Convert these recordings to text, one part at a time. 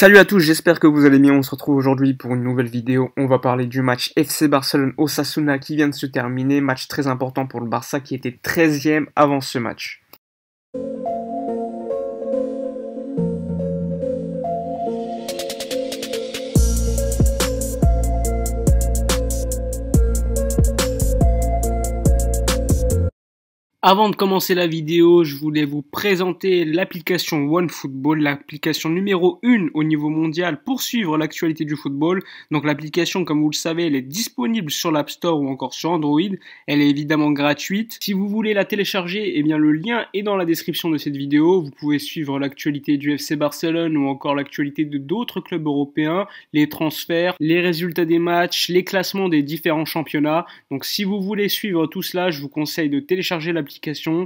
Salut à tous, j'espère que vous allez bien. On se retrouve aujourd'hui pour une nouvelle vidéo. On va parler du match FC Barcelone-Osasuna qui vient de se terminer. Match très important pour le Barça qui était 13e avant ce match. Avant de commencer la vidéo, je voulais vous présenter l'application OneFootball, l'application numéro 1 au niveau mondial pour suivre l'actualité du football. Donc l'application, comme vous le savez, elle est disponible sur l'App Store ou encore sur Android. Elle est évidemment gratuite. Si vous voulez la télécharger, eh bien le lien est dans la description de cette vidéo. Vous pouvez suivre l'actualité du FC Barcelone ou encore l'actualité de d'autres clubs européens, les transferts, les résultats des matchs, les classements des différents championnats. Donc si vous voulez suivre tout cela, je vous conseille de télécharger l'application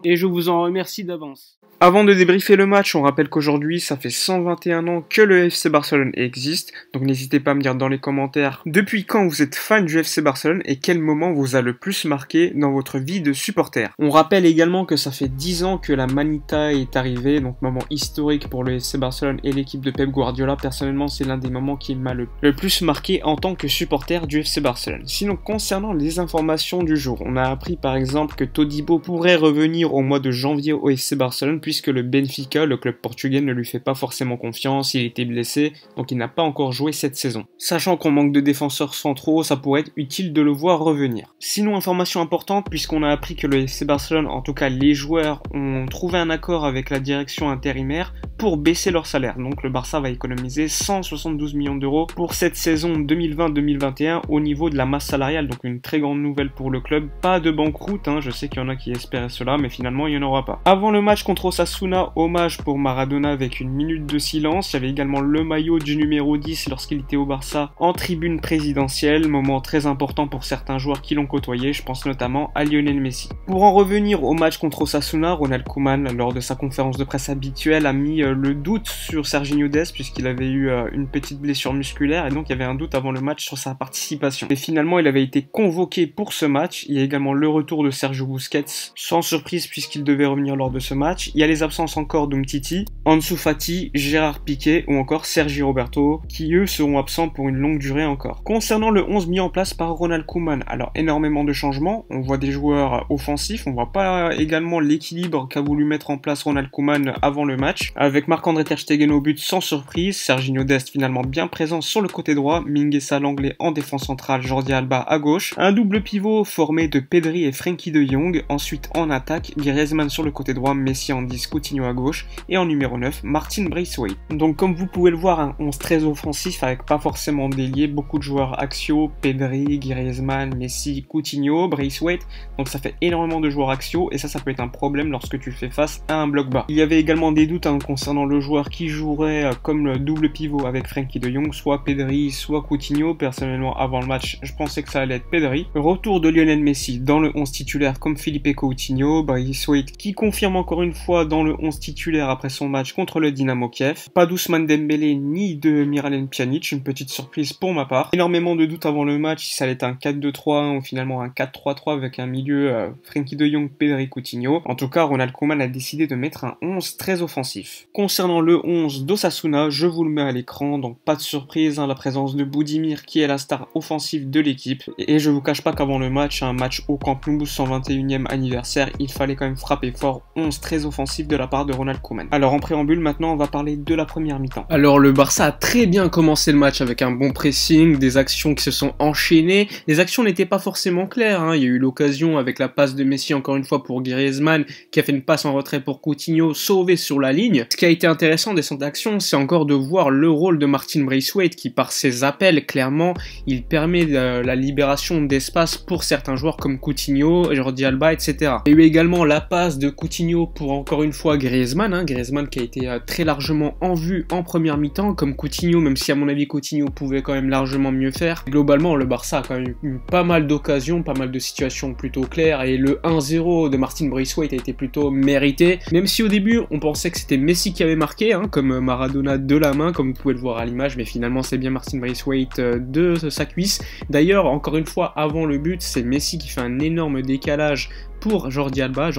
et je vous en remercie d'avance. Avant de débriefer le match, on rappelle qu'aujourd'hui, ça fait 121 ans que le FC Barcelone existe, donc n'hésitez pas à me dire dans les commentaires depuis quand vous êtes fan du FC Barcelone et quel moment vous a le plus marqué dans votre vie de supporter. On rappelle également que ça fait 10 ans que la Manita est arrivée, donc moment historique pour le FC Barcelone et l'équipe de Pep Guardiola. Personnellement, c'est l'un des moments qui m'a le plus marqué en tant que supporter du FC Barcelone. Sinon, concernant les informations du jour, on a appris par exemple que Todibo pourrait revenir au mois de janvier au FC Barcelone puisque le Benfica, le club portugais, ne lui fait pas forcément confiance, il était blessé, donc il n'a pas encore joué cette saison. Sachant qu'on manque de défenseurs centraux, ça pourrait être utile de le voir revenir. Sinon, information importante, puisqu'on a appris que le FC Barcelone, en tout cas les joueurs, ont trouvé un accord avec la direction intérimaire pour baisser leur salaire. Donc le Barça va économiser 172 millions d'euros pour cette saison 2020-2021 au niveau de la masse salariale, donc une très grande nouvelle pour le club. Pas de banqueroute, je sais qu'il y en a qui espéraient cela, mais finalement il n'y en aura pas. Avant le match contre Osasuna, hommage pour Maradona avec une minute de silence. Il y avait également le maillot du numéro 10 lorsqu'il était au Barça en tribune présidentielle, moment très important pour certains joueurs qui l'ont côtoyé, je pense notamment à Lionel Messi. Pour en revenir au match contre Osasuna, Ronald Koeman, lors de sa conférence de presse habituelle, a mis le doute sur Serginho Dest puisqu'il avait eu une petite blessure musculaire et donc il y avait un doute avant le match sur sa participation. Et finalement, il avait été convoqué pour ce match. Il y a également le retour de Sergio Busquets, sans surprise puisqu'il devait revenir lors de ce match. Il y a les absences encore d'Umtiti, Ansu Fati, Gérard Piqué ou encore Sergi Roberto qui eux seront absents pour une longue durée encore. Concernant le 11 mis en place par Ronald Koeman, alors énormément de changements, on voit des joueurs offensifs, on voit pas également l'équilibre qu'a voulu mettre en place Ronald Koeman avant le match, avec Marc-André Ter Stegen au but sans surprise, Serginho Dest finalement bien présent sur le côté droit, Mingueza l'anglais en défense centrale, Jordi Alba à gauche, un double pivot formé de Pedri et Frenkie de Jong, ensuite en attaque, Griezmann sur le côté droit, Messi en 10, Coutinho à gauche, et en numéro 9, Martin Braithwaite. Donc comme vous pouvez le voir, un 11 très offensif avec pas forcément d'ailier, beaucoup de joueurs axiaux, Pedri, Griezmann, Messi, Coutinho, Braithwaite, donc ça fait énormément de joueurs axiaux et ça peut être un problème lorsque tu fais face à un bloc bas. Il y avait également des doutes concernant le joueur qui jouerait comme le double pivot avec Frenkie de Jong, soit Pedri, soit Coutinho. Personnellement, avant le match, je pensais que ça allait être Pedri. Retour de Lionel Messi dans le 11 titulaire comme Felipe Coutinho, Braithwaite qui confirme encore une fois dans le 11 titulaire après son match contre le Dynamo Kiev. Pas d'Ousmane Dembélé ni de Miralem Pjanic, une petite surprise pour ma part. Énormément de doutes avant le match si ça allait être un 4-2-3-1 ou finalement un 4-3-3 avec un milieu Frenkie de Jong, Pedri, Coutinho. En tout cas, Ronald Koeman a décidé de mettre un 11 très offensif. Concernant le 11 d'Osasuna, je vous le mets à l'écran, donc pas de surprise, la présence de Budimir qui est la star offensive de l'équipe. Et je vous cache pas qu'avant le match, un match au Camp Nou, 121e anniversaire, il fallait quand même frapper fort. 11 très offensif de la part de Ronald Koeman. Alors en préambule, maintenant on va parler de la première mi-temps. Alors le Barça a très bien commencé le match avec un bon pressing, des actions qui se sont enchaînées. Les actions n'étaient pas forcément claires, il y a eu l'occasion avec la passe de Messi encore une fois pour Griezmann qui a fait une passe en retrait pour Coutinho, sauvé sur la ligne. Ce qui a été intéressant de cette action, c'est encore de voir le rôle de Martin Braithwaite qui par ses appels, clairement, il permet la libération d'espace pour certains joueurs comme Coutinho, Jordi Alba, etc. Il y a eu également la passe de Coutinho pour encore une fois Griezmann, Griezmann qui a été très largement en vue en première mi-temps, comme Coutinho, même si à mon avis Coutinho pouvait quand même largement mieux faire. Globalement, le Barça a quand même eu pas mal d'occasions, pas mal de situations plutôt claires, et le 1-0 de Martin Braithwaite a été plutôt mérité, même si au début on pensait que c'était Messi qui avait marqué, comme Maradona de la main, comme vous pouvez le voir à l'image, mais finalement c'est bien Martin Braithwaite de sa cuisse. D'ailleurs, encore une fois, avant le but, c'est Messi qui fait un énorme décalage pour Jordi Alba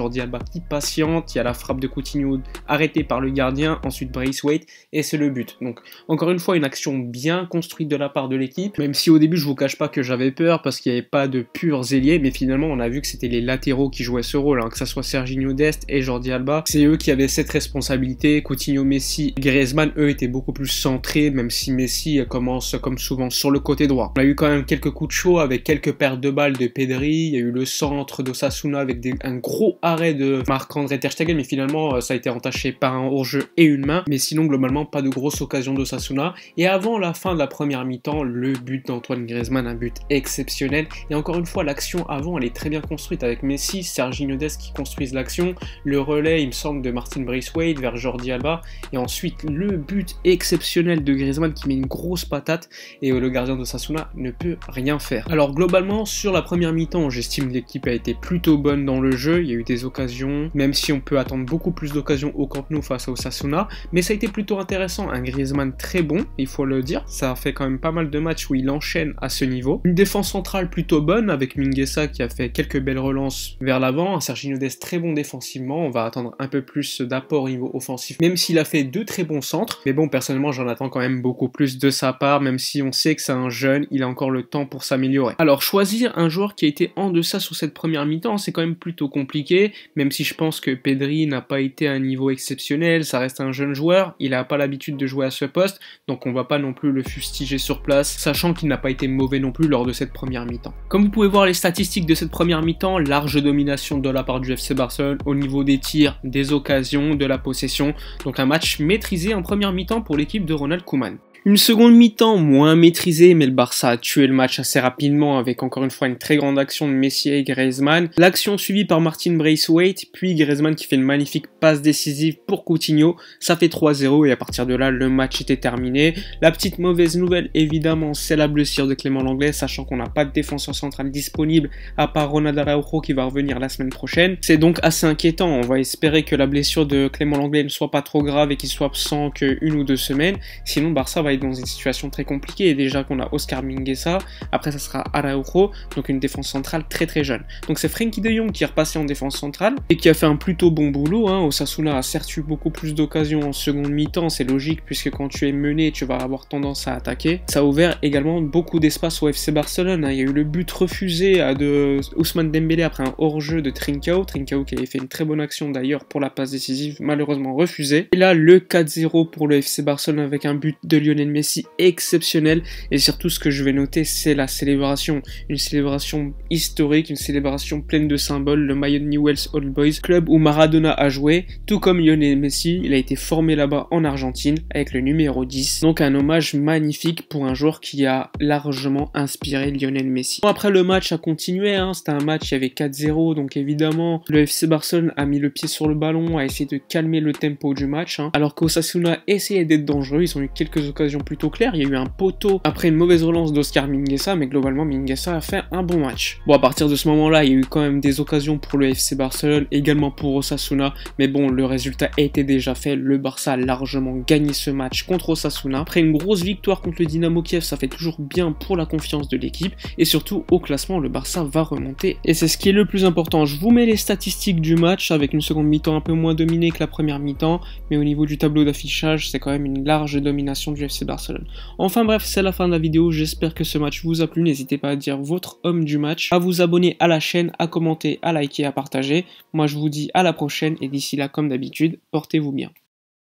qui patiente, il y a la frappe frappe de Coutinho arrêtée par le gardien, ensuite Braithwaite et c'est le but. Donc encore une fois une action bien construite de la part de l'équipe, même si au début je vous cache pas que j'avais peur parce qu'il n'y avait pas de purs ailiers, mais finalement on a vu que c'était les latéraux qui jouaient ce rôle, hein, que ça soit Serginho Dest et Jordi Alba, c'est eux qui avaient cette responsabilité. Coutinho, Messi, Griezmann, eux étaient beaucoup plus centrés, même si Messi commence comme souvent sur le côté droit. On a eu quand même quelques coups de chaud avec quelques pertes de balles de Pedri, il y a eu le centre d'Osasuna avec un gros arrêt de Marc-André Ter Stegen, mais finalement ça a été entaché par un hors-jeu et une main, mais sinon globalement pas de grosse occasion d'Osasuna. Et avant la fin de la première mi-temps, le but d'Antoine Griezmann, un but exceptionnel, et encore une fois l'action avant elle est très bien construite avec Messi, Serginho Dest qui construisent l'action, le relais il me semble de Martin Braithwaite vers Jordi Alba, et ensuite le but exceptionnel de Griezmann qui met une grosse patate, et le gardien d'Osasuna ne peut rien faire. Alors globalement sur la première mi-temps, j'estime que l'équipe a été plutôt bonne dans le jeu, il y a eu des occasions, même si on peut attendre beaucoup plus d'occasions au Camp Nou face à Osasuna, mais ça a été plutôt intéressant, un Griezmann très bon, il faut le dire, ça a fait quand même pas mal de matchs où il enchaîne à ce niveau. Une défense centrale plutôt bonne avec Mingueza qui a fait quelques belles relances vers l'avant, un Serginho Dest très bon défensivement, on va attendre un peu plus d'apport au niveau offensif, même s'il a fait deux très bons centres, mais bon personnellement j'en attends quand même beaucoup plus de sa part, même si on sait que c'est un jeune, il a encore le temps pour s'améliorer. Alors choisir un joueur qui a été en deçà sur cette première mi-temps, c'est quand même plutôt compliqué, même si je pense que Pedri n'a pas été à un niveau exceptionnel, ça reste un jeune joueur, il n'a pas l'habitude de jouer à ce poste, donc on va pas non plus le fustiger sur place, sachant qu'il n'a pas été mauvais non plus lors de cette première mi-temps. Comme vous pouvez voir les statistiques de cette première mi-temps, large domination de la part du FC Barcelone au niveau des tirs, des occasions, de la possession, donc un match maîtrisé en première mi-temps pour l'équipe de Ronald Koeman. Une seconde mi-temps moins maîtrisée, mais le Barça a tué le match assez rapidement avec encore une fois une très grande action de Messi et Griezmann. L'action suivie par Martin Braithwaite, puis Griezmann qui fait une magnifique passe décisive pour Coutinho. Ça fait 3-0 et à partir de là, le match était terminé. La petite mauvaise nouvelle, évidemment, c'est la blessure de Clément Lenglet, sachant qu'on n'a pas de défenseur central disponible à part Ronald Araujo qui va revenir la semaine prochaine. C'est donc assez inquiétant. On va espérer que la blessure de Clément Lenglet ne soit pas trop grave et qu'il soit absent qu'une ou deux semaines. Sinon, Barça va dans une situation très compliquée, et déjà qu'on a Oscar Mingueza, après ça sera Araujo, donc une défense centrale très très jeune. Donc c'est Frenkie de Jong qui est repassé en défense centrale et qui a fait un plutôt bon boulot, hein. Osasuna a certes eu beaucoup plus d'occasions en seconde mi-temps, c'est logique puisque quand tu es mené tu vas avoir tendance à attaquer. Ça a ouvert également beaucoup d'espace au FC Barcelone, hein. Il y a eu le but refusé de Ousmane Dembélé après un hors-jeu de Trincao qui avait fait une très bonne action d'ailleurs pour la passe décisive, malheureusement refusée. Et là le 4-0 pour le FC Barcelone avec un but de Lionel Messi exceptionnel, et surtout ce que je vais noter c'est la célébration, une célébration historique, une célébration pleine de symboles, le maillot de Newell's Old Boys, club où Maradona a joué, tout comme Lionel Messi, il a été formé là-bas en Argentine avec le numéro 10, donc un hommage magnifique pour un joueur qui a largement inspiré Lionel Messi. Bon, après le match a continué, hein, c'était un match, il y avait 4-0, donc évidemment le FC Barcelone a mis le pied sur le ballon, a essayé de calmer le tempo du match, hein, alors qu'Osasuna essayait d'être dangereux, ils ont eu quelques occasions plutôt clair, il y a eu un poteau après une mauvaise relance d'Oscar Mingueza, mais globalement Mingueza a fait un bon match. Bon, à partir de ce moment-là, il y a eu quand même des occasions pour le FC Barcelone, également pour Osasuna, mais bon, le résultat était déjà fait, le Barça a largement gagné ce match contre Osasuna. Après une grosse victoire contre le Dynamo Kiev, ça fait toujours bien pour la confiance de l'équipe, et surtout au classement, le Barça va remonter, et c'est ce qui est le plus important. Je vous mets les statistiques du match, avec une seconde mi-temps un peu moins dominée que la première mi-temps, mais au niveau du tableau d'affichage, c'est quand même une large domination du FC Barcelone. Enfin bref, c'est la fin de la vidéo, j'espère que ce match vous a plu, n'hésitez pas à dire votre homme du match, à vous abonner à la chaîne, à commenter, à liker, à partager. Moi je vous dis à la prochaine et d'ici là comme d'habitude, portez-vous bien.